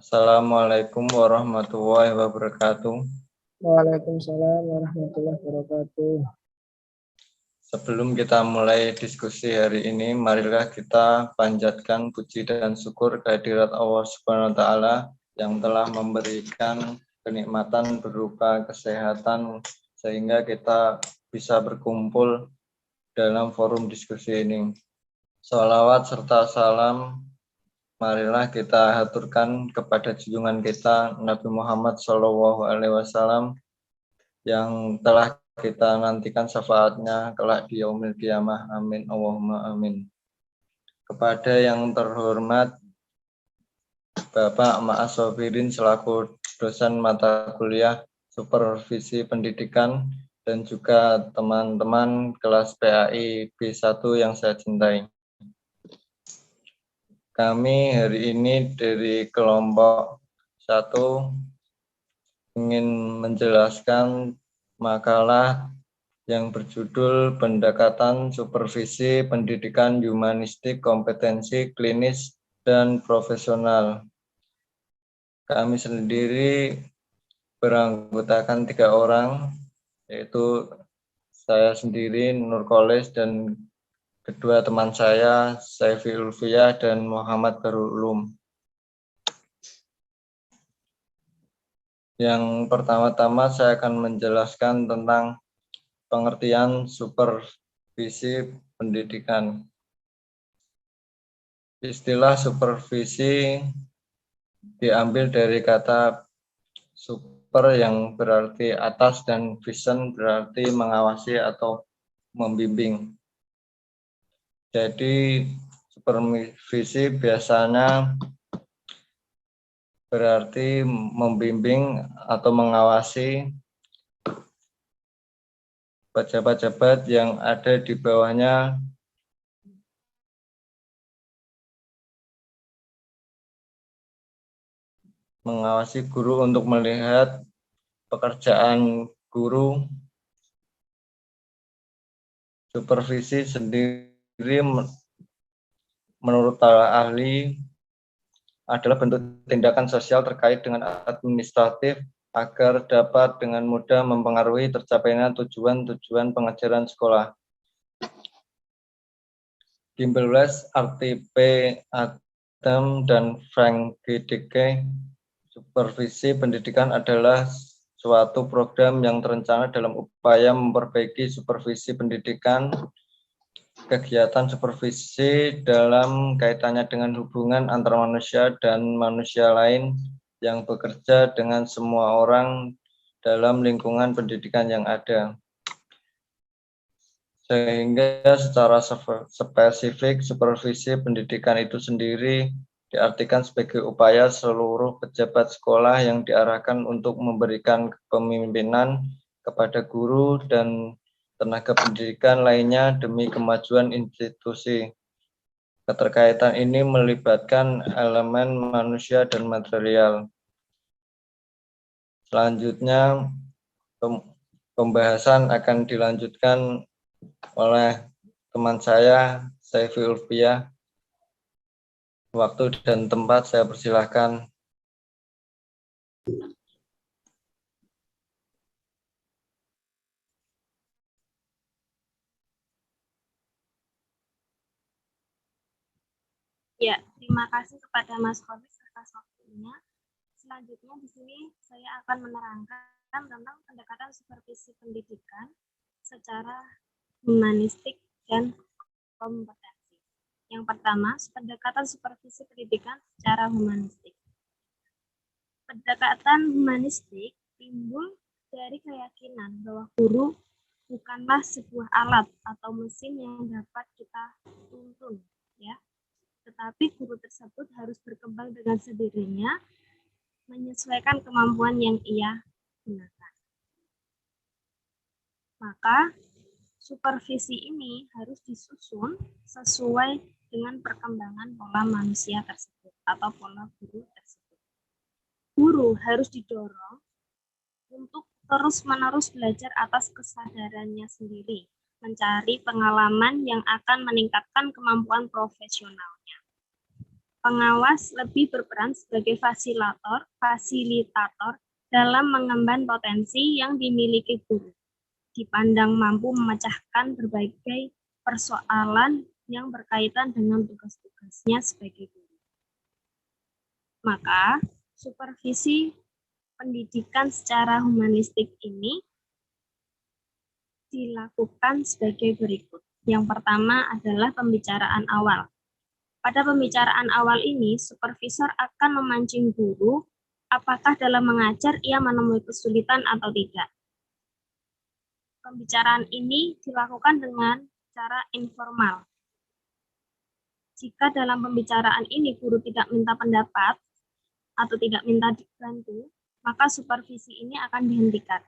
Assalamualaikum warahmatullahi wabarakatuh. Waalaikumsalam warahmatullahi wabarakatuh. Sebelum kita mulai diskusi hari ini, marilah kita panjatkan puji dan syukur kehadirat Allah Subhanahu wa taala yang telah memberikan kenikmatan berupa kesehatan sehingga kita bisa berkumpul dalam forum diskusi ini. Shalawat serta salam marilah kita haturkan kepada junjungan kita Nabi Muhammad SAW yang telah kita nantikan syafaatnya kelak di yaumil qiyamah. Amin. Allahumma amin. Kepada yang terhormat Bapak Ma'asofirin selaku dosen mata kuliah Supervisi Pendidikan dan juga teman-teman kelas PAI B1 yang saya cintai. Kami hari ini dari kelompok 1 ingin menjelaskan makalah yang berjudul Pendekatan Supervisi Pendidikan Humanistik Kompetensi Klinis dan Profesional. Kami sendiri beranggotakan 3 orang, yaitu saya sendiri, Nur Koles, dan kedua teman saya, Saifi Ulfiyah dan Muhammad Barul Ulum. Yang pertama-tama saya akan menjelaskan tentang pengertian supervisi pendidikan. Istilah supervisi diambil dari kata super yang berarti atas dan vision berarti mengawasi atau membimbing. Jadi supervisi biasanya berarti membimbing atau mengawasi pejabat-pejabat yang ada di bawahnya mengawasi guru untuk melihat pekerjaan guru. Supervisi sendiri menurut para ahli adalah bentuk tindakan sosial terkait dengan administratif agar dapat dengan mudah mempengaruhi tercapainya tujuan-tujuan pengajaran sekolah. Gimbelwes, RTP, Adam, dan Frank Gedeke, supervisi pendidikan adalah suatu program yang terencana dalam upaya memperbaiki supervisi pendidikan. Kegiatan supervisi dalam kaitannya dengan hubungan antara manusia dan manusia lain yang bekerja dengan semua orang dalam lingkungan pendidikan yang ada. Sehingga secara spesifik supervisi pendidikan itu sendiri diartikan sebagai upaya seluruh pejabat sekolah yang diarahkan untuk memberikan kepemimpinan kepada guru dan tenaga pendidikan lainnya demi kemajuan institusi. Keterkaitan ini melibatkan elemen manusia dan material. Selanjutnya, pembahasan akan dilanjutkan oleh teman saya, Saifi Ulfiyah. Waktu dan tempat saya persilahkan. Ya, terima kasih kepada Mas Khobis atas waktunya. Selanjutnya di sini saya akan menerangkan tentang pendekatan supervisi pendidikan secara humanistik dan kompetensi. Yang pertama, pendekatan supervisi pendidikan secara humanistik. Pendekatan humanistik timbul dari keyakinan bahwa guru bukanlah sebuah alat atau mesin yang dapat kita tuntun, ya. Tetapi guru tersebut harus berkembang dengan sendirinya, menyesuaikan kemampuan yang ia gunakan. Maka, supervisi ini harus disusun sesuai dengan perkembangan pola manusia tersebut atau pola guru tersebut. Guru harus didorong untuk terus-menerus belajar atas kesadarannya sendiri, mencari pengalaman yang akan meningkatkan kemampuan profesionalnya. Pengawas lebih berperan sebagai fasilitator dalam mengemban potensi yang dimiliki guru. Dipandang mampu memecahkan berbagai persoalan yang berkaitan dengan tugas-tugasnya sebagai guru. Maka, supervisi pendidikan secara humanistik ini dilakukan sebagai berikut. Yang pertama adalah pembicaraan awal. Pada pembicaraan awal ini, supervisor akan memancing guru apakah dalam mengajar ia menemui kesulitan atau tidak. Pembicaraan ini dilakukan dengan cara informal. Jika dalam pembicaraan ini guru tidak minta pendapat atau tidak minta dibantu, maka supervisi ini akan dihentikan.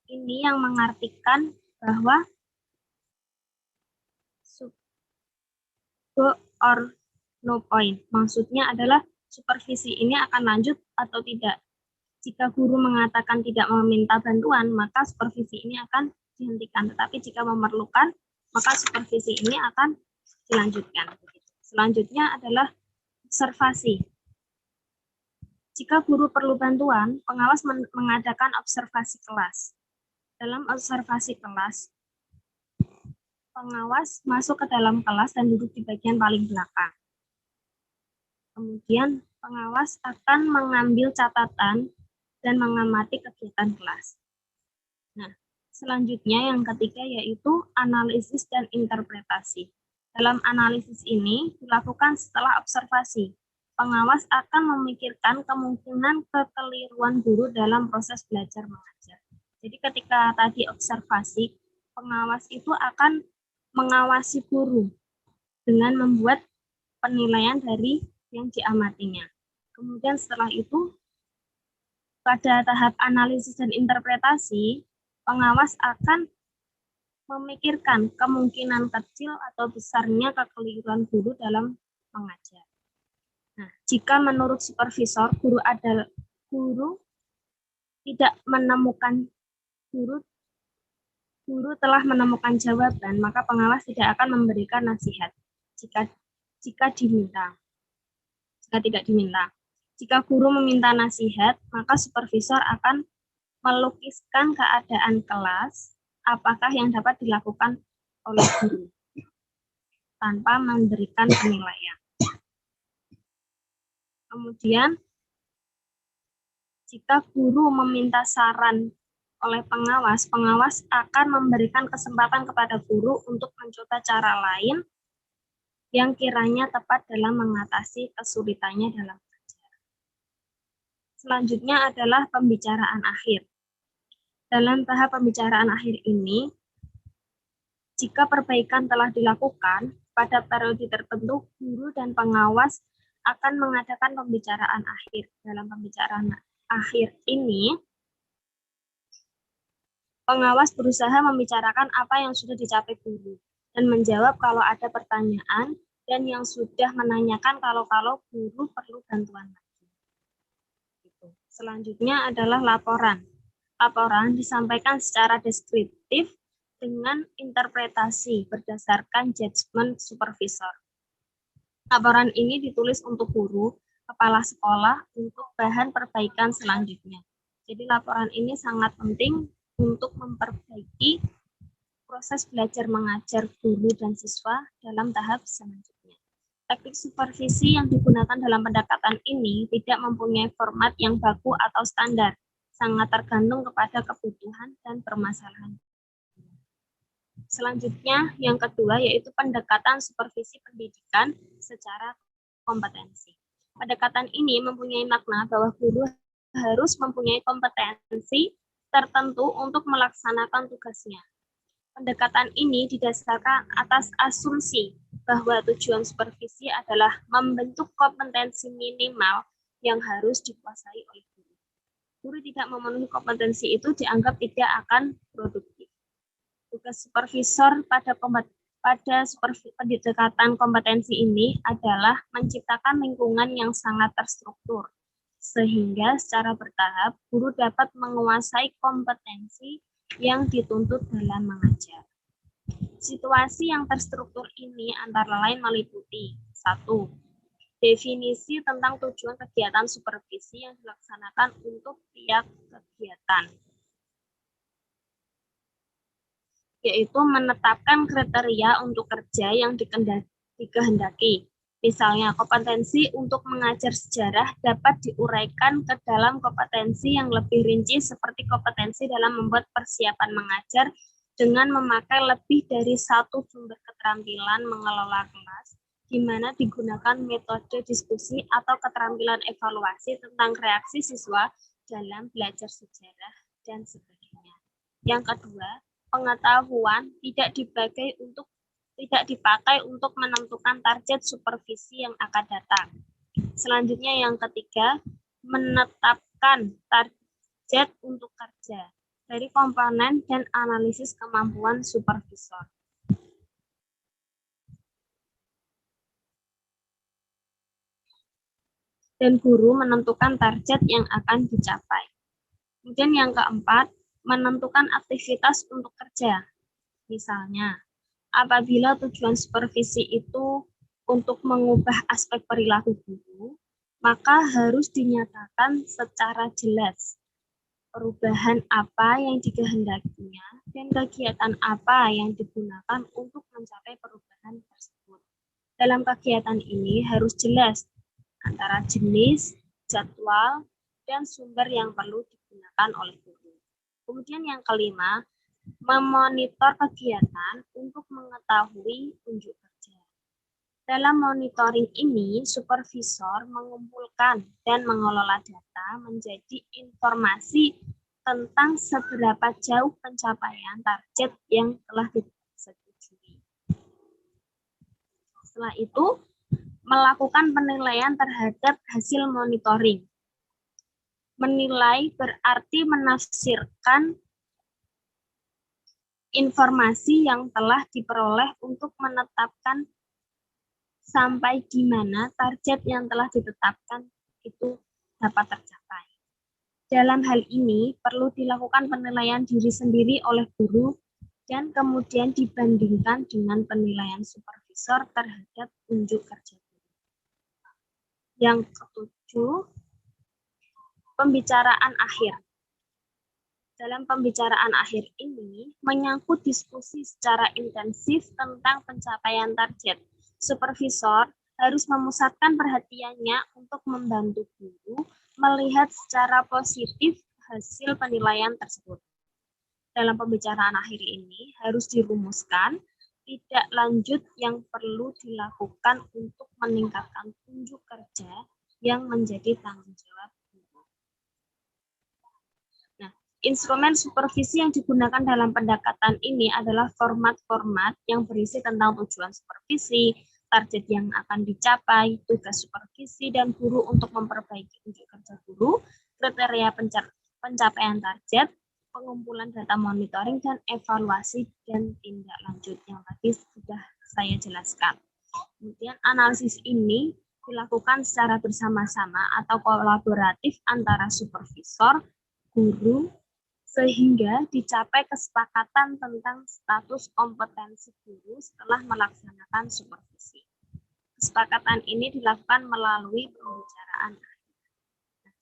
Ini yang mengartikan bahwa go or no point. Maksudnya adalah supervisi ini akan lanjut atau tidak. Jika guru mengatakan tidak meminta bantuan, maka supervisi ini akan dihentikan. Tetapi jika memerlukan, maka supervisi ini akan dilanjutkan. Selanjutnya adalah observasi. Jika guru perlu bantuan, pengawas mengadakan observasi kelas. Dalam observasi kelas, pengawas masuk ke dalam kelas dan duduk di bagian paling belakang. Kemudian pengawas akan mengambil catatan dan mengamati kegiatan kelas. Nah, selanjutnya yang ketiga yaitu analisis dan interpretasi. Dalam analisis ini dilakukan setelah observasi. Pengawas akan memikirkan kemungkinan kekeliruan guru dalam proses belajar mengajar. Jadi ketika tadi observasi, pengawas itu akan mengawasi guru dengan membuat penilaian dari yang diamatinya. Kemudian setelah itu, pada tahap analisis dan interpretasi, pengawas akan memikirkan kemungkinan kecil atau besarnya kekeliruan guru dalam mengajar. Nah, jika menurut supervisor guru tidak menemukan guru telah menemukan jawaban, maka pengawas tidak akan memberikan nasihat jika tidak diminta. Jika guru meminta nasihat, maka supervisor akan melukiskan keadaan kelas, apakah yang dapat dilakukan oleh guru, tanpa memberikan penilaian. Kemudian, jika guru meminta saran oleh pengawas, pengawas akan memberikan kesempatan kepada guru untuk mencoba cara lain yang kiranya tepat dalam mengatasi kesulitannya dalam belajar. Selanjutnya adalah pembicaraan akhir. Dalam tahap pembicaraan akhir ini, jika perbaikan telah dilakukan, pada periode tertentu guru dan pengawas akan mengadakan pembicaraan akhir. Dalam pembicaraan akhir ini, pengawas berusaha membicarakan apa yang sudah dicapai guru dan menjawab kalau ada pertanyaan dan yang sudah menanyakan kalau guru perlu bantuan lagi. Selanjutnya adalah laporan. Laporan disampaikan secara deskriptif dengan interpretasi berdasarkan judgement supervisor. Laporan ini ditulis untuk guru, kepala sekolah untuk bahan perbaikan selanjutnya. Jadi laporan ini sangat penting untuk memperbaiki proses belajar mengajar guru dan siswa dalam tahap selanjutnya. Teknik supervisi yang digunakan dalam pendekatan ini tidak mempunyai format yang baku atau standar, sangat tergantung kepada kebutuhan dan permasalahan. Selanjutnya, yang kedua yaitu pendekatan supervisi pendidikan secara kompetensi. Pendekatan ini mempunyai makna bahwa guru harus mempunyai kompetensi tertentu untuk melaksanakan tugasnya. Pendekatan ini didasarkan atas asumsi bahwa tujuan supervisi adalah membentuk kompetensi minimal yang harus dikuasai oleh guru. Guru tidak memenuhi kompetensi itu dianggap tidak akan produktif. Tugas supervisor pada pendekatan kompetensi ini adalah menciptakan lingkungan yang sangat terstruktur, sehingga secara bertahap guru dapat menguasai kompetensi yang dituntut dalam mengajar. Situasi yang terstruktur ini antara lain meliputi 1. Definisi tentang tujuan kegiatan supervisi yang dilaksanakan untuk tiap kegiatan, yaitu menetapkan kriteria untuk kerja yang dikehendaki. Misalnya, kompetensi untuk mengajar sejarah dapat diuraikan ke dalam kompetensi yang lebih rinci seperti kompetensi dalam membuat persiapan mengajar dengan memakai lebih dari satu sumber keterampilan mengelola kelas, di mana digunakan metode diskusi atau keterampilan evaluasi tentang reaksi siswa dalam belajar sejarah, dan sebagainya. Yang kedua, pengetahuan tidak dipakai untuk menentukan target supervisi yang akan datang. Selanjutnya yang ketiga, menetapkan target untuk kerja dari komponen dan analisis kemampuan supervisor. Dan guru menentukan target yang akan dicapai. Kemudian yang keempat, menentukan aktivitas untuk kerja. Misalnya, apabila tujuan supervisi itu untuk mengubah aspek perilaku guru, maka harus dinyatakan secara jelas perubahan apa yang dikehendakinya dan kegiatan apa yang digunakan untuk mencapai perubahan tersebut. Dalam kegiatan ini harus jelas antara jenis, jadwal, dan sumber yang perlu digunakan oleh guru. Kemudian yang kelima, memonitor kegiatan untuk mengetahui unjuk kerja. Dalam monitoring ini, supervisor mengumpulkan dan mengelola data menjadi informasi tentang seberapa jauh pencapaian target yang telah disetujui. Setelah itu, melakukan penilaian terhadap hasil monitoring. Menilai berarti menafsirkan informasi yang telah diperoleh untuk menetapkan sampai di mana target yang telah ditetapkan itu dapat tercapai. Dalam hal ini, perlu dilakukan penilaian diri sendiri oleh guru dan kemudian dibandingkan dengan penilaian supervisor terhadap unjuk kerja guru. Yang ketujuh, pembicaraan akhir. Dalam pembicaraan akhir ini, menyangkut diskusi secara intensif tentang pencapaian target. Supervisor harus memusatkan perhatiannya untuk membantu guru melihat secara positif hasil penilaian tersebut. Dalam pembicaraan akhir ini harus dirumuskan tidak lanjut yang perlu dilakukan untuk meningkatkan unjuk kerja yang menjadi tanggung jawab guru. Nah, instrumen supervisi yang digunakan dalam pendekatan ini adalah format-format yang berisi tentang tujuan supervisi, target yang akan dicapai, tugas supervisi dan guru untuk memperbaiki unjuk kerja guru, kriteria pencapaian target, pengumpulan data monitoring, dan evaluasi dan tindak lanjut yang tadi sudah saya jelaskan. Kemudian analisis ini dilakukan secara bersama-sama atau kolaboratif antara supervisor, guru, sehingga dicapai kesepakatan tentang status kompetensi guru setelah melaksanakan supervisi. Kesepakatan ini dilakukan melalui pembicaraan.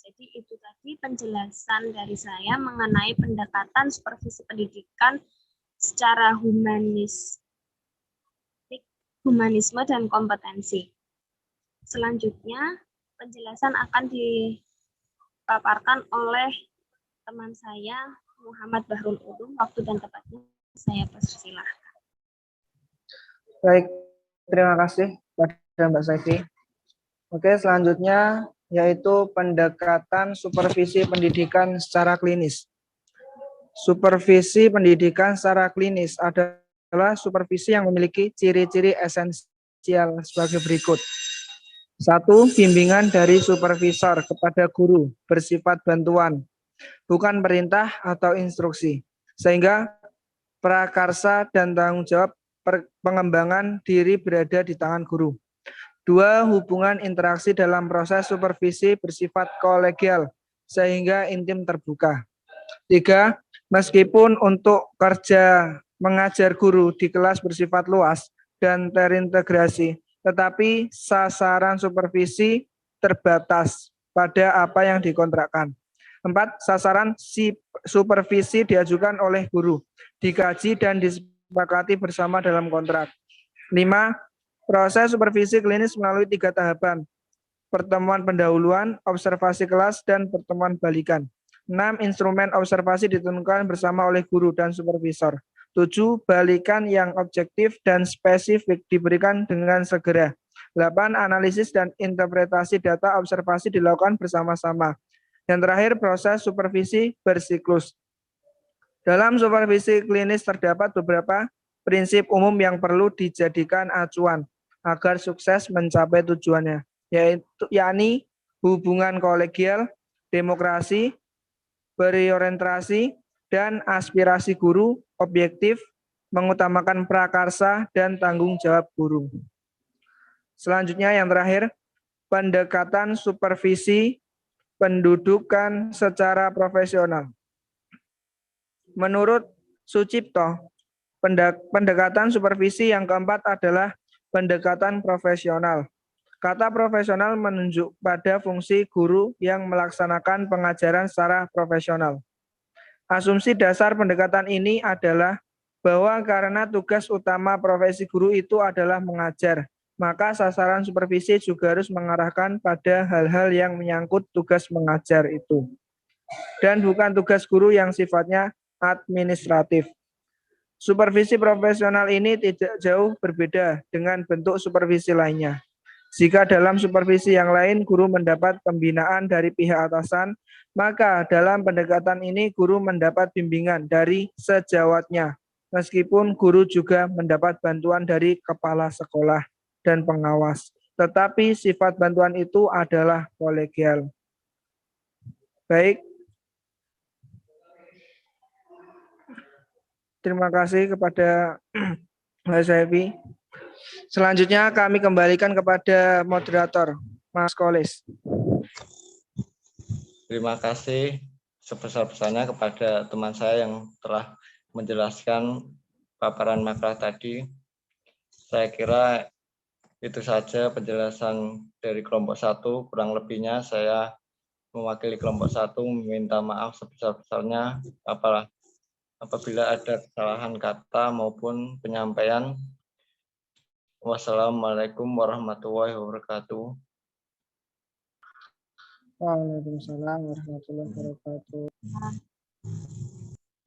Jadi itu tadi penjelasan dari saya mengenai pendekatan supervisi pendidikan secara humanisme dan kompetensi. Selanjutnya penjelasan akan dipaparkan oleh teman saya Muhammad Bahrul Ulum. Waktu dan tempatnya saya persilahkan. Baik, terima kasih pada Mbak Saifi. Oke, selanjutnya yaitu pendekatan supervisi pendidikan secara klinis. Supervisi pendidikan secara klinis adalah supervisi yang memiliki ciri-ciri esensial sebagai berikut. 1. Bimbingan dari supervisor kepada guru bersifat bantuan, bukan perintah atau instruksi, sehingga prakarsa dan tanggung jawab pengembangan diri berada di tangan guru. 2. Hubungan interaksi dalam proses supervisi bersifat kolegial sehingga intim terbuka. 3. Meskipun untuk kerja mengajar guru di kelas bersifat luas dan terintegrasi, tetapi sasaran supervisi terbatas pada apa yang dikontrakkan. 4. Sasaran supervisi diajukan oleh guru, dikaji dan disepakati bersama dalam kontrak. 5. Proses supervisi klinis melalui 3 tahapan, pertemuan pendahuluan, observasi kelas, dan pertemuan balikan. 6. Instrumen observasi ditentukan bersama oleh guru dan supervisor. 7. Balikan yang objektif dan spesifik diberikan dengan segera. 8. Analisis dan interpretasi data observasi dilakukan bersama-sama. Yang terakhir, proses supervisi bersiklus. Dalam supervisi klinis terdapat beberapa prinsip umum yang perlu dijadikan acuan agar sukses mencapai tujuannya, yakni hubungan kolegial, demokrasi, berorientasi, dan aspirasi guru, objektif, mengutamakan prakarsa, dan tanggung jawab guru. Selanjutnya yang terakhir, pendekatan supervisi pendudukan secara profesional. Menurut Sucipto, pendekatan supervisi yang keempat adalah pendekatan profesional. Kata profesional menunjuk pada fungsi guru yang melaksanakan pengajaran secara profesional. Asumsi dasar pendekatan ini adalah bahwa karena tugas utama profesi guru itu adalah mengajar, maka sasaran supervisi juga harus mengarahkan pada hal-hal yang menyangkut tugas mengajar itu. Dan bukan tugas guru yang sifatnya administratif. Supervisi profesional ini tidak jauh berbeda dengan bentuk supervisi lainnya. Jika dalam supervisi yang lain guru mendapat pembinaan dari pihak atasan, maka dalam pendekatan ini guru mendapat bimbingan dari sejawatnya, meskipun guru juga mendapat bantuan dari kepala sekolah dan pengawas. Tetapi sifat bantuan itu adalah kolegial. Baik. Terima kasih kepada Mas Evi. Selanjutnya kami kembalikan kepada moderator, Mas Kolis. Terima kasih sebesar-besarnya kepada teman saya yang telah menjelaskan paparan makalah tadi. Saya kira itu saja penjelasan dari kelompok 1. Kurang lebihnya saya mewakili kelompok 1 meminta maaf sebesar-besarnya apabila ada kesalahan kata maupun penyampaian. Wassalamualaikum warahmatullahi wabarakatuh. Waalaikumsalam warahmatullahi wabarakatuh.